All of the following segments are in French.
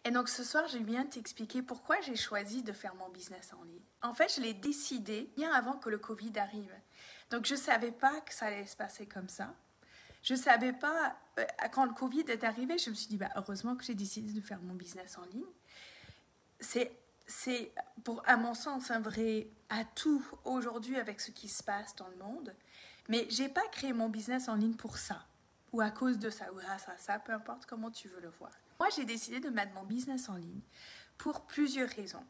Et donc ce soir, je viens t'expliquer pourquoi j'ai choisi de faire mon business en ligne. En fait, je l'ai décidé bien avant que le Covid arrive. Donc je ne savais pas que ça allait se passer comme ça. Je ne savais pas, quand le Covid est arrivé, je me suis dit, bah, heureusement que j'ai décidé de faire mon business en ligne. C'est à mon sens, un vrai atout aujourd'hui avec ce qui se passe dans le monde. Mais je n'ai pas créé mon business en ligne pour ça, ou à cause de ça, ou grâce à ça, peu importe comment tu veux le voir. Moi, j'ai décidé de mettre mon business en ligne pour plusieurs raisons.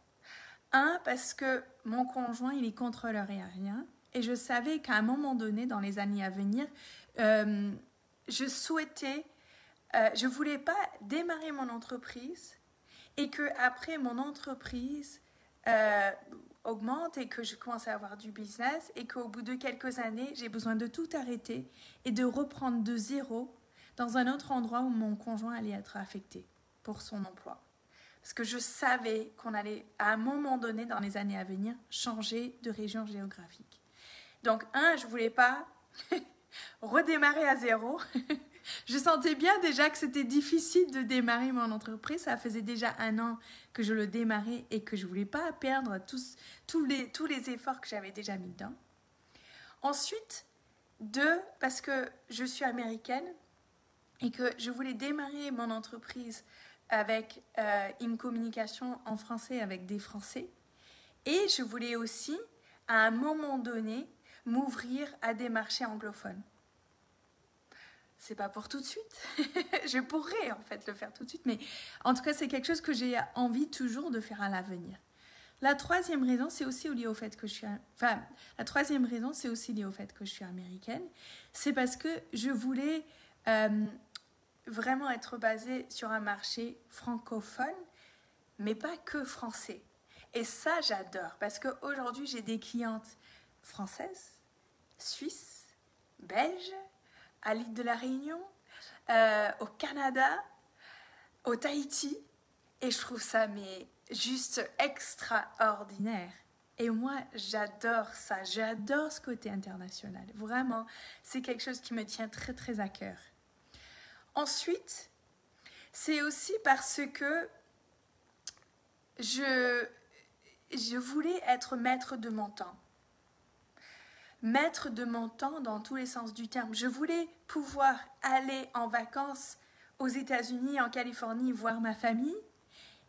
Un, parce que mon conjoint, il est contrôleur aérien, et je savais qu'à un moment donné, dans les années à venir, je voulais pas démarrer mon entreprise et que après mon entreprise augmente et que je commence à avoir du business et qu'au bout de quelques années, j'ai besoin de tout arrêter et de reprendre de zéro dans un autre endroit où mon conjoint allait être affecté pour son emploi. Parce que je savais qu'on allait, à un moment donné, dans les années à venir, changer de région géographique. Donc, je ne voulais pas redémarrer à zéro. Je sentais bien déjà que c'était difficile de démarrer mon entreprise. Ça faisait déjà 1 an que je le démarrais et que je ne voulais pas perdre tous les efforts que j'avais déjà mis dedans. Ensuite, 2, parce que je suis américaine et que je voulais démarrer mon entreprise avec une communication en français avec des Français. Et je voulais aussi, à un moment donné, m'ouvrir à des marchés anglophones. C'est pas pour tout de suite. Je pourrais en fait le faire tout de suite, mais en tout cas, c'est quelque chose que j'ai envie toujours de faire à l'avenir. La troisième raison, c'est aussi lié au fait que je suis... la troisième raison, c'est aussi lié au fait que je suis américaine. C'est parce que je voulais vraiment être basée sur un marché francophone, mais pas que français. Et ça, j'adore, parce qu'aujourd'hui, j'ai des clientes françaises, suisses, belges, à l'île de la Réunion, au Canada, au Tahiti, et je trouve ça mais juste extraordinaire. Et moi, j'adore ça, j'adore ce côté international. Vraiment, c'est quelque chose qui me tient très très à cœur. Ensuite, c'est aussi parce que je voulais être maître de mon temps. Maître de mon temps dans tous les sens du terme. Je voulais pouvoir aller en vacances aux États-Unis, en Californie, voir ma famille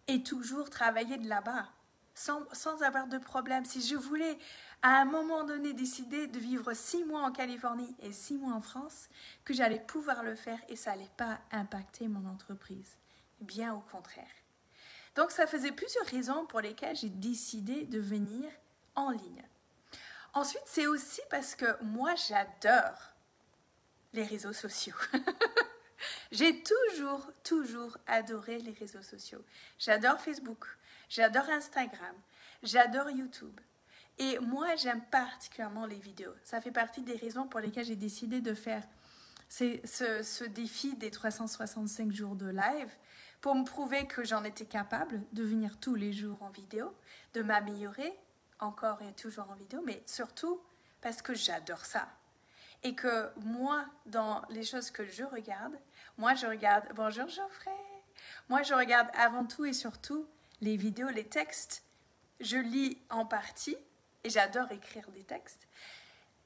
et toujours travailler de là-bas, sans avoir de problème. Si je voulais à un moment donné décider de vivre 6 mois en Californie et 6 mois en France, que j'allais pouvoir le faire et ça n'allait pas impacter mon entreprise. Bien au contraire. Donc ça faisait plusieurs raisons pour lesquelles j'ai décidé de venir en ligne. Ensuite, c'est aussi parce que moi, j'adore les réseaux sociaux. J'ai toujours adoré les réseaux sociaux. J'adore Facebook, j'adore Instagram, j'adore YouTube. Et moi, j'aime particulièrement les vidéos. Ça fait partie des raisons pour lesquelles j'ai décidé de faire ce défi des 365 jours de live pour me prouver que j'en étais capable de venir tous les jours en vidéo, de m'améliorer encore et toujours en vidéo, mais surtout parce que j'adore ça. Et que moi, dans les choses que je regarde, bonjour Geoffrey, moi je regarde avant tout et surtout les vidéos, les textes. Je lis en partie et j'adore écrire des textes,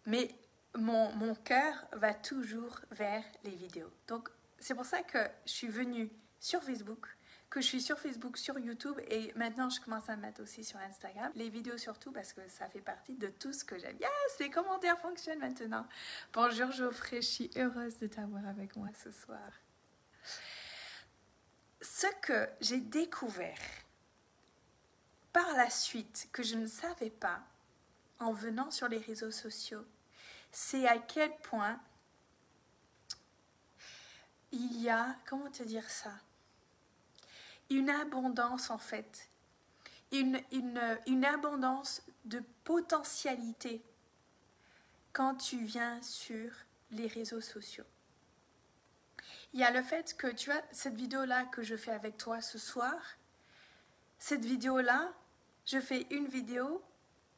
mais mon cœur va toujours vers les vidéos. Donc c'est pour ça que je suis venue sur Facebook, que je suis sur Facebook, sur YouTube et maintenant je commence à me mettre aussi sur Instagram. Les vidéos surtout parce que ça fait partie de tout ce que j'aime. Yes, les commentaires fonctionnent maintenant. Bonjour Geoffrey, je suis heureuse de t'avoir avec moi ce soir. Ce que j'ai découvert par la suite, que je ne savais pas en venant sur les réseaux sociaux, c'est à quel point il y a, comment te dire ça, une abondance en fait, une abondance de potentialité quand tu viens sur les réseaux sociaux. Il y a le fait que tu vois, cette vidéo-là que je fais avec toi ce soir, cette vidéo-là, je fais une vidéo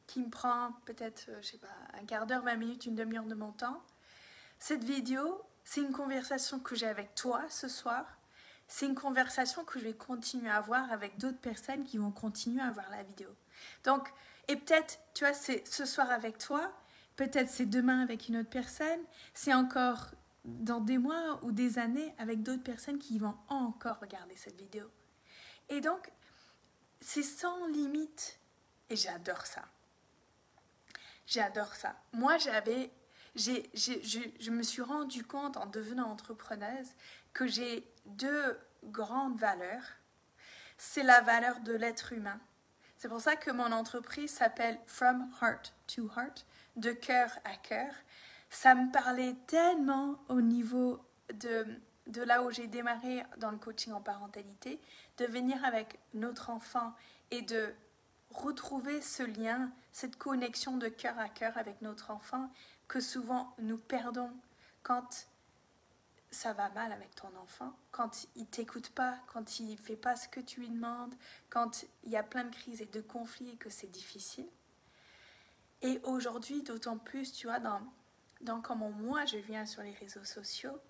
qui me prend peut-être, je sais pas, un quart d'heure, 20 minutes, une demi-heure de mon temps. Cette vidéo, c'est une conversation que j'ai avec toi ce soir. c'est une conversation que je vais continuer à avoir avec d'autres personnes qui vont continuer à voir la vidéo. Donc, et peut-être, tu vois, c'est ce soir avec toi, peut-être c'est demain avec une autre personne, c'est encore dans des mois ou des années avec d'autres personnes qui vont encore regarder cette vidéo. Et donc, c'est sans limite. Et j'adore ça. J'adore ça. Moi, je me suis rendu compte en devenant entrepreneuse que j'ai deux grandes valeurs. C'est la valeur de l'être humain. C'est pour ça que mon entreprise s'appelle From Heart to Heart, de cœur à cœur. Ça me parlait tellement au niveau de là où j'ai démarré dans le coaching en parentalité, de venir avec notre enfant et de retrouver ce lien, cette connexion de cœur à cœur avec notre enfant que souvent nous perdons quand ça va mal avec ton enfant, quand il t'écoute pas, quand il fait pas ce que tu lui demandes, quand il y a plein de crises et de conflits et que c'est difficile. Et aujourd'hui, d'autant plus, tu vois, dans comment moi je viens sur les réseaux sociaux,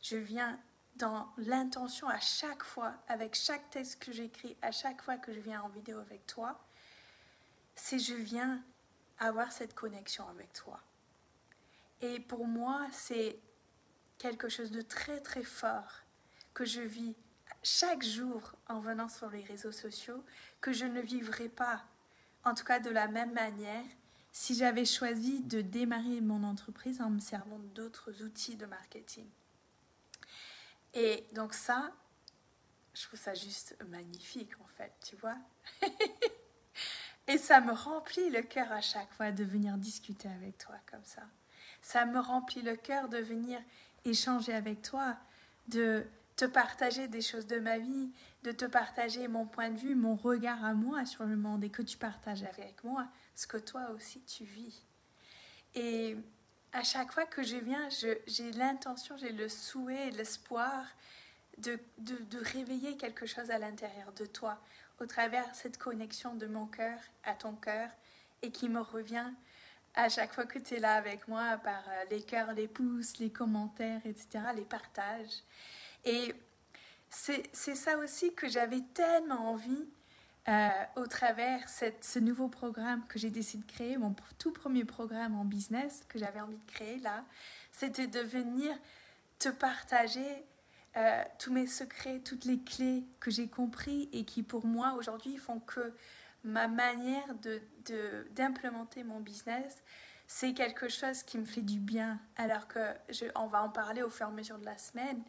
je viens dans l'intention à chaque fois, avec chaque texte que j'écris, à chaque fois que je viens en vidéo avec toi, c'est je viens avoir cette connexion avec toi. Et pour moi, c'est quelque chose de très très fort que je vis chaque jour en venant sur les réseaux sociaux, que je ne vivrais pas, en tout cas de la même manière, si j'avais choisi de démarrer mon entreprise en me servant d'autres outils de marketing. Et donc ça, je trouve ça juste magnifique en fait, tu vois. Et ça me remplit le cœur à chaque fois de venir discuter avec toi comme ça. Ça me remplit le cœur de venir échanger avec toi, de te partager des choses de ma vie, de te partager mon point de vue, mon regard à moi sur le monde et que tu partages avec moi ce que toi aussi tu vis. Et à chaque fois que je viens, j'ai l'intention, j'ai le souhait, l'espoir de réveiller quelque chose à l'intérieur de toi au travers de cette connexion de mon cœur à ton cœur et qui me revient à chaque fois que tu es là avec moi par les cœurs, les pouces, les commentaires, etc., les partages. Et c'est ça aussi que j'avais tellement envie au travers ce nouveau programme que j'ai décidé de créer, mon tout premier programme en business que j'avais envie de créer là, c'était de venir te partager tous mes secrets, toutes les clés que j'ai compris et qui pour moi aujourd'hui font que ma manière d'implémenter mon business, c'est quelque chose qui me fait du bien. Alors que on va en parler au fur et à mesure de la semaine,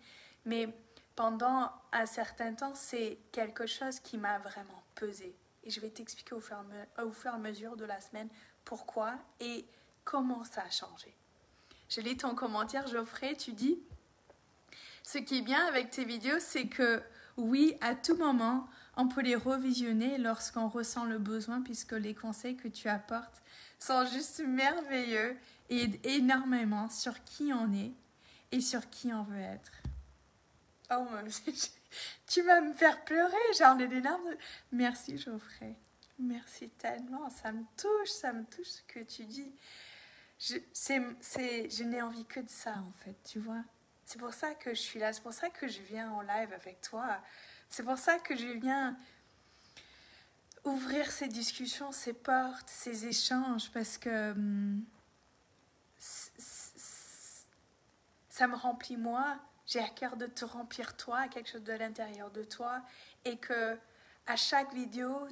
mais pendant un certain temps, c'est quelque chose qui m'a vraiment pesé. Et je vais t'expliquer au fur et à mesure de la semaine pourquoi et comment ça a changé. Je lis ton commentaire, Geoffrey, tu dis: ce qui est bien avec tes vidéos, c'est que oui, à tout moment, on peut les revisionner lorsqu'on ressent le besoin, puisque les conseils que tu apportes sont juste merveilleux et aident énormément sur qui on est et sur qui on veut être. Oh, tu vas me faire pleurer, j'en ai des larmes. Merci Geoffrey, merci tellement, ça me touche ce que tu dis. Je n'ai envie que de ça en fait, tu vois. C'est pour ça que je suis là, c'est pour ça que je viens en live avec toi. C'est pour ça que je viens ouvrir ces discussions, ces portes, ces échanges, parce que ça me remplit moi. J'ai à cœur de te remplir toi, quelque chose de l'intérieur de toi, et que à chaque vidéo,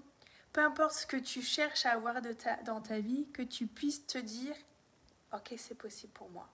peu importe ce que tu cherches à avoir dans ta vie, que tu puisses te dire: ok, c'est possible pour moi.